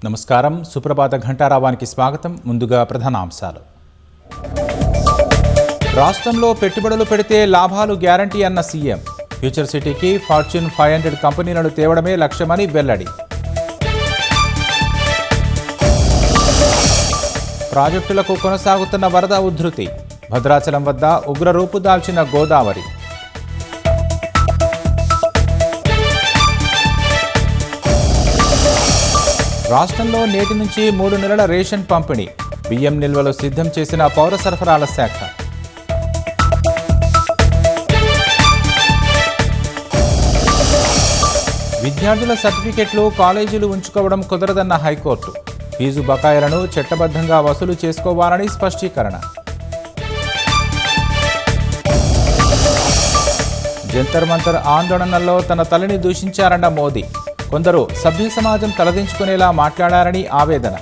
నమస్కారం. సుప్రభాత ఘంటారావానికి స్వాగతం. ముందుగా ప్రధానాంశాలు. రాష్ట్రంలో పెట్టుబడులు పెడితే లాభాలు గ్యారంటీ అన్న సీఎం. ఫ్యూచర్ సిటీకి ఫార్చ్యూన్ 500 కంపెనీలను తేవడమే లక్ష్యమని వెల్లడి. ప్రాజెక్టులకు కొనసాగుతున్న వరద ఉధృతి. భద్రాచలం వద్ద ఉగ్రరూపు దాల్చిన గోదావరి. రాష్ట్రంలో నేటి నుంచి 3 నెలల రేషన్ పంపిణీ. బియ్యం నిల్వలు సిద్ధం చేసిన పౌర సరఫరాల శాఖ. విద్యార్థుల సర్టిఫికెట్లు కాలేజీలు ఉంచుకోవడం కుదరదన్న హైకోర్టు. ఫీజు బకాయిలను చట్టబద్ధంగా వసూలు చేసుకోవాలని స్పష్టీకరణ. జంతర్ మంతర్ ఆందోళనల్లో తన తల్లిని దూషించారన్న మోదీ. కొందరు సభ్య సమాజం తలదించుకునేలా మాట్లాడారని ఆవేదన.